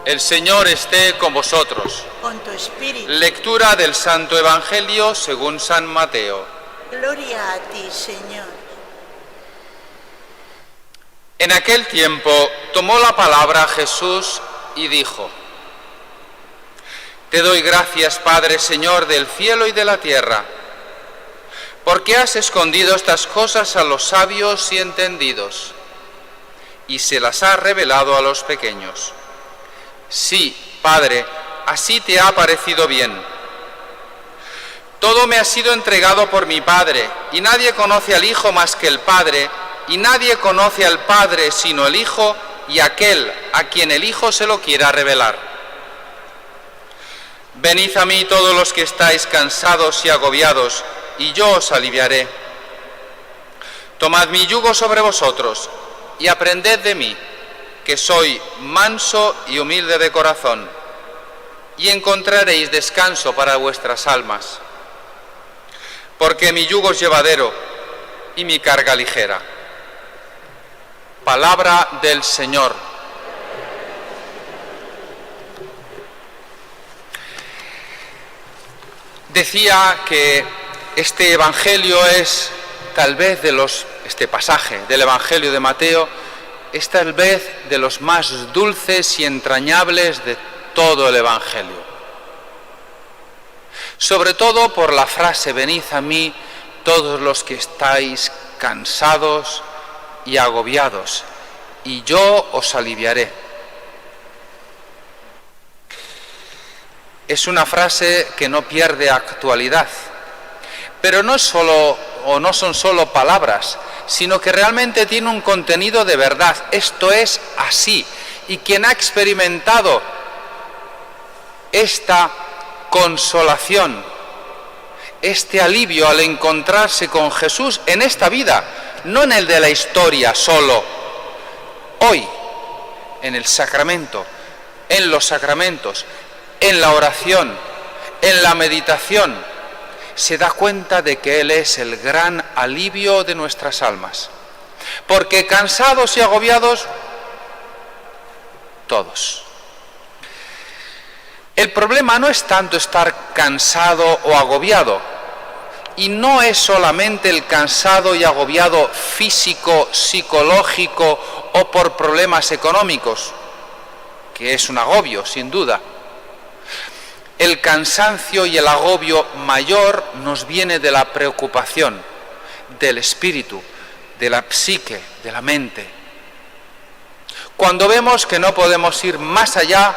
El Señor esté con vosotros. Con tu espíritu. Lectura del Santo Evangelio según San Mateo. Gloria a ti, Señor. En aquel tiempo tomó la palabra Jesús y dijo: Te doy gracias, Padre, Señor del cielo y de la tierra, porque has escondido estas cosas a los sabios y entendidos, y se las has revelado a los pequeños. Sí, Padre, así te ha parecido bien. Todo me ha sido entregado por mi Padre, y nadie conoce al Hijo más que el Padre, y nadie conoce al Padre sino el Hijo y aquel a quien el Hijo se lo quiera revelar. Venid a mí todos los que estáis cansados y agobiados, y yo os aliviaré. Tomad mi yugo sobre vosotros, y aprended de mí, que soy manso y humilde de corazón, y encontraréis descanso para vuestras almas. Porque mi yugo es llevadero y mi carga ligera. Palabra del Señor. Decía que este Evangelio es tal vez este pasaje del Evangelio de Mateo es tal vez de los más dulces y entrañables de todo el Evangelio. Sobre todo por la frase: venid a mí todos los que estáis cansados y agobiados, y yo os aliviaré. Es una frase que no pierde actualidad, pero no son solo palabras, sino que realmente tiene un contenido de verdad. Esto es así, y quien ha experimentado esta consolación, este alivio al encontrarse con Jesús en esta vida, no en el de la historia solo, hoy, en el sacramento, en los sacramentos, en la oración, en la meditación, se da cuenta de que Él es el gran alivio de nuestras almas. Porque cansados y agobiados, todos. El problema no es tanto estar cansado o agobiado, y no es solamente el cansado y agobiado físico, psicológico o por problemas económicos, que es un agobio, sin duda. El cansancio y el agobio mayor nos viene de la preocupación, del espíritu, de la psique, de la mente. Cuando vemos que no podemos ir más allá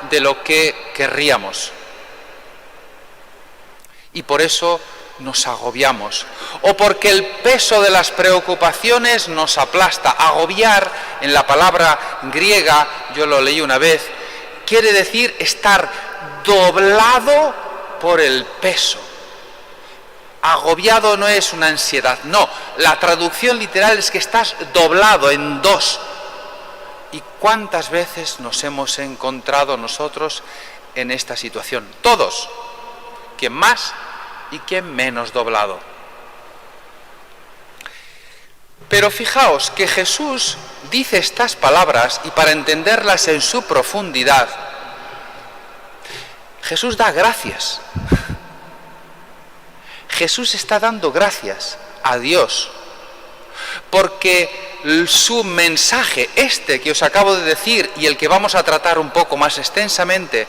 de lo que querríamos. Y por eso nos agobiamos, o porque el peso de las preocupaciones nos aplasta. Agobiar, en la palabra griega, yo lo leí una vez, quiere decir estar doblado por el peso. Agobiado no es una ansiedad, no, la traducción literal es que estás doblado en dos. ¿Y cuántas veces nos hemos encontrado nosotros en esta situación? Todos, quien más y quien menos doblado. Pero fijaos que Jesús dice estas palabras, y para entenderlas en su profundidad, Jesús da gracias. Jesús está dando gracias a Dios, porque su mensaje, este que os acabo de decir y el que vamos a tratar un poco más extensamente,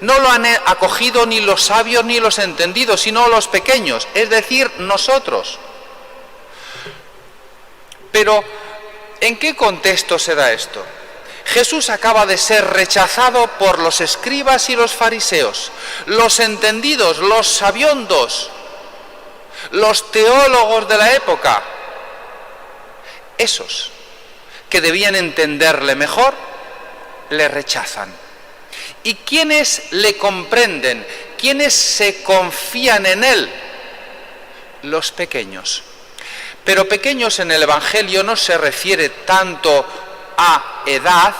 no lo han acogido ni los sabios ni los entendidos, sino los pequeños, es decir, nosotros. Pero, ¿en qué contexto se da esto? Jesús acaba de ser rechazado por los escribas y los fariseos, los entendidos, los sabiondos, los teólogos de la época. Esos que debían entenderle mejor, le rechazan. ¿Y quiénes le comprenden? ¿Quiénes se confían en él? Los pequeños. Pero pequeños en el Evangelio no se refiere tanto a edad,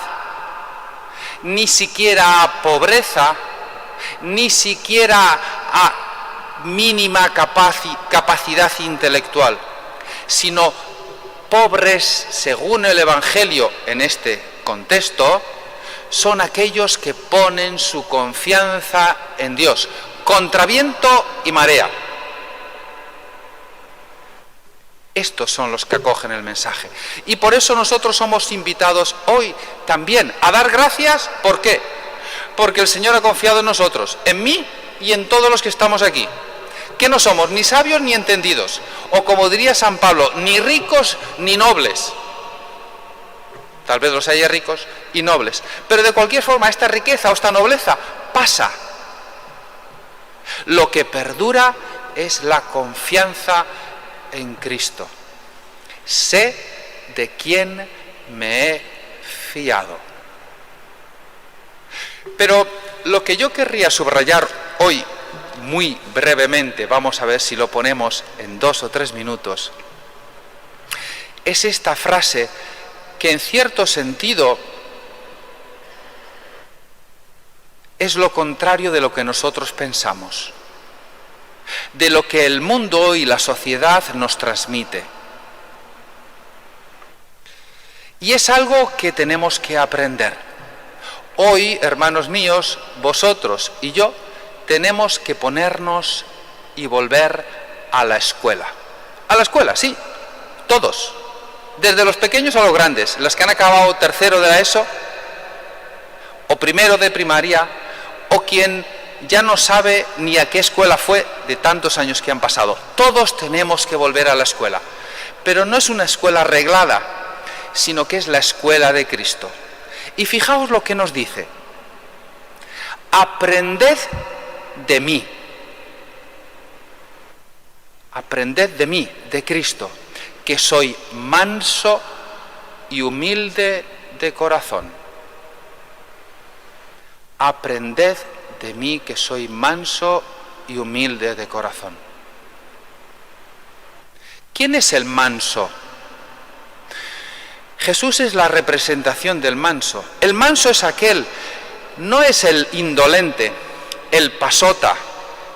ni siquiera a pobreza, ni siquiera a mínima capacidad intelectual, sino pobres, según el Evangelio en este contexto, son aquellos que ponen su confianza en Dios, contra viento y marea. Estos son los que acogen el mensaje. Y por eso nosotros somos invitados hoy también a dar gracias. ¿Por qué? Porque el Señor ha confiado en nosotros, en mí y en todos los que estamos aquí. Que no somos ni sabios ni entendidos, o como diría San Pablo, ni ricos ni nobles. Tal vez los haya ricos y nobles, pero de cualquier forma esta riqueza o esta nobleza pasa. Lo que perdura es la confianza en Cristo. Sé de quién me he fiado. Pero lo que yo querría subrayar hoy, muy brevemente, vamos a ver si lo ponemos en 2 o 3 minutos, es esta frase que en cierto sentido es lo contrario de lo que nosotros pensamos, de lo que el mundo y la sociedad nos transmite. Y es algo que tenemos que aprender. Hoy, hermanos míos, vosotros y yo, tenemos que ponernos y volver a la escuela. A la escuela, sí, todos. Desde los pequeños a los grandes, los que han acabado tercero de la ESO, o primero de primaria, o quien ya no sabe ni a qué escuela fue de tantos años que han pasado. Todos tenemos que volver a la escuela. Pero no es una escuela arreglada, sino que es la escuela de Cristo. Y fijaos lo que nos dice. Aprended de mí. Aprended de mí, de Cristo, que soy manso y humilde de corazón. Aprended de mí, que soy manso y humilde de corazón. ¿Quién es el manso? Jesús es la representación del manso. El manso es aquel, no es el indolente, el pasota,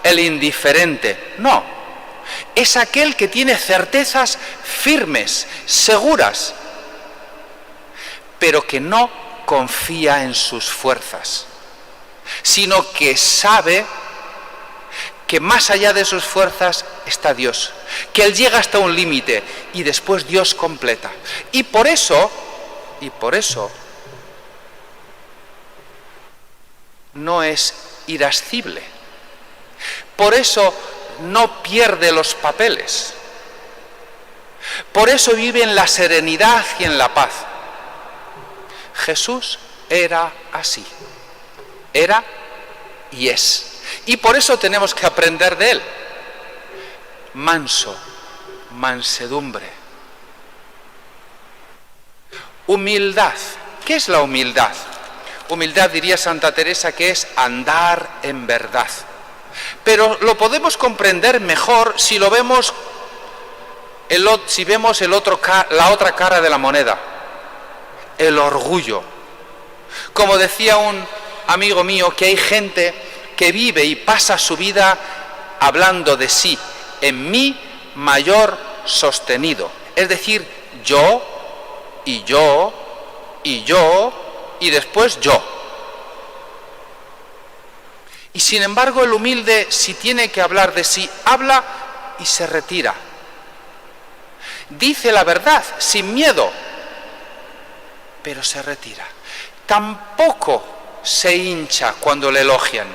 el indiferente, no. Es aquel que tiene certezas firmes, seguras, pero que no confía en sus fuerzas, sino que sabe que más allá de sus fuerzas está Dios, que Él llega hasta un límite y después Dios completa. Y por eso no es irascible, por eso no pierde los papeles, por eso vive en la serenidad y en la paz. Jesús era así, era y es. Y por eso tenemos que aprender de Él. Manso, mansedumbre. Humildad. ¿Qué es la humildad? Humildad, diría Santa Teresa, que es andar en verdad. Pero lo podemos comprender mejor si lo vemos, si vemos la otra cara de la moneda, el orgullo. Como decía un amigo mío, que hay gente que vive y pasa su vida hablando de sí, en mí mayor sostenido. Es decir, yo, y yo, y yo, y después yo. Y sin embargo el humilde, si tiene que hablar de sí, habla y se retira. Dice la verdad, sin miedo, pero se retira. Tampoco se hincha cuando le elogian,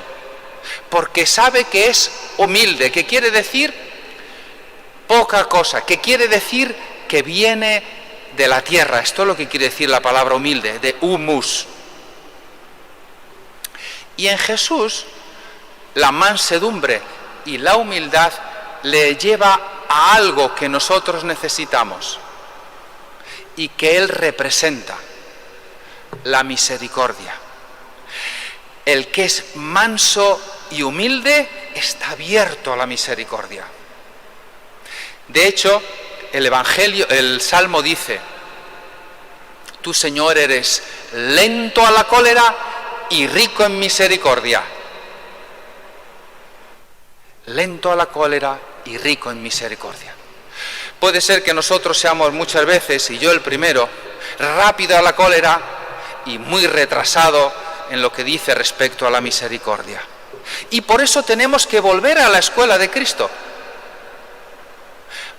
porque sabe que es humilde, que quiere decir poca cosa, que quiere decir que viene de la tierra. Esto es lo que quiere decir la palabra humilde, de humus. Y en Jesús, la mansedumbre y la humildad le lleva a algo que nosotros necesitamos y que Él representa, la misericordia. El que es manso y humilde está abierto a la misericordia. De hecho, el Salmo dice: tú, Señor, eres lento a la cólera y rico en misericordia. Lento a la cólera y rico en misericordia. Puede ser que nosotros seamos muchas veces, y yo el primero, rápido a la cólera y muy retrasado en lo que dice respecto a la misericordia. Y por eso tenemos que volver a la escuela de Cristo.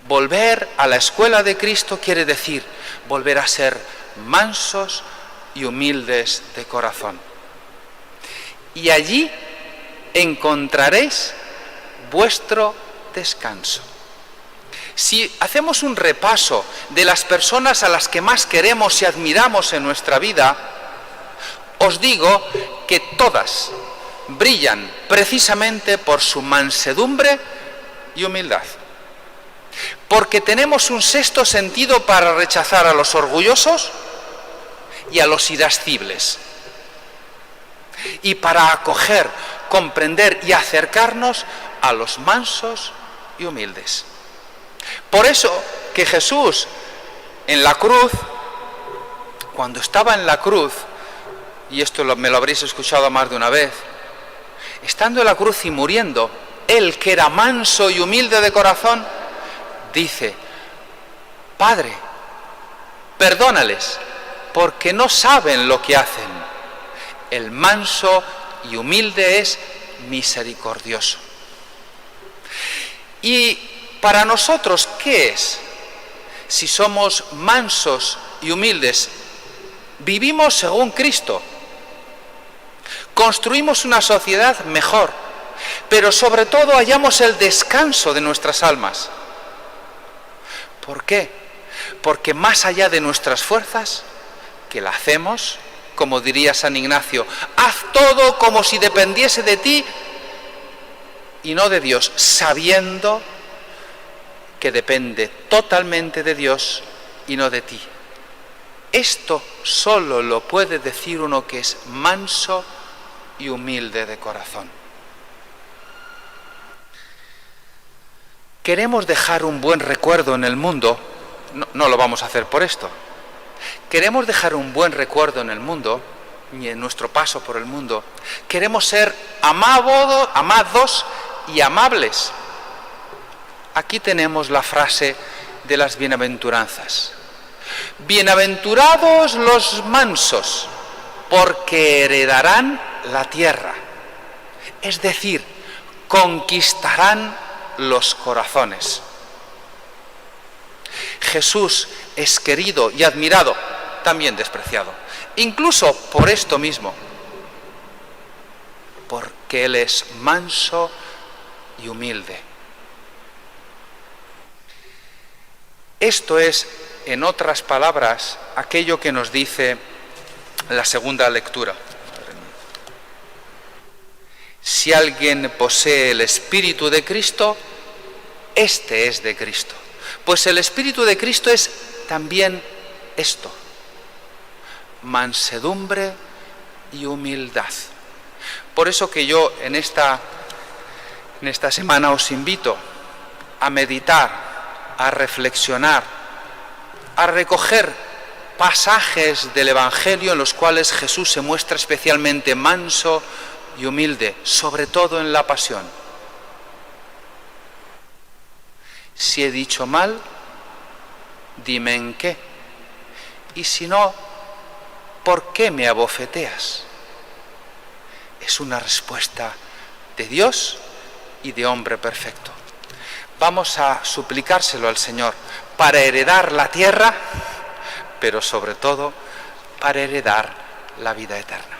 Volver a la escuela de Cristo quiere decir volver a ser mansos y humildes de corazón. Y allí encontraréis vuestro descanso. Si hacemos un repaso de las personas a las que más queremos y admiramos en nuestra vida, os digo que todas brillan precisamente por su mansedumbre y humildad. Porque tenemos un sexto sentido para rechazar a los orgullosos y a los irascibles. Y para acoger, comprender y acercarnos a los mansos y humildes. Por eso que Jesús en la cruz, cuando estaba en la cruz, y esto me lo habréis escuchado más de una vez, estando en la cruz y muriendo, él que era manso y humilde de corazón, dice: Padre, perdónales, porque no saben lo que hacen. El manso y humilde es misericordioso. Y para nosotros, ¿qué es? Si somos mansos y humildes, vivimos según Cristo. Construimos una sociedad mejor, pero sobre todo hallamos el descanso de nuestras almas. ¿Por qué? Porque más allá de nuestras fuerzas, que la hacemos, como diría San Ignacio, haz todo como si dependiese de ti y no de Dios, sabiendo que depende totalmente de Dios y no de ti. Esto solo lo puede decir uno que es manso y humilde de corazón. Queremos dejar un buen recuerdo en el mundo, no lo vamos a hacer por esto. Queremos dejar un buen recuerdo en el mundo y en nuestro paso por el mundo. Queremos ser amados y amables. Aquí tenemos la frase de las bienaventuranzas. Bienaventurados los mansos, porque heredarán la tierra. Es decir, conquistarán los corazones. Jesús es querido y admirado, también despreciado, incluso por esto mismo, porque Él es manso y humilde. Esto es, en otras palabras, aquello que nos dice la segunda lectura. Si alguien posee el Espíritu de Cristo, este es de Cristo. Pues el Espíritu de Cristo es también esto: mansedumbre y humildad. Por eso que yo en esta semana os invito a meditar, a reflexionar, a recoger pasajes del Evangelio en los cuales Jesús se muestra especialmente manso y humilde, sobre todo en la pasión. Si he dicho mal, dime en qué. Y si no, ¿por qué me abofeteas? Es una respuesta de Dios y de hombre perfecto. Vamos a suplicárselo al Señor para heredar la tierra, pero sobre todo para heredar la vida eterna.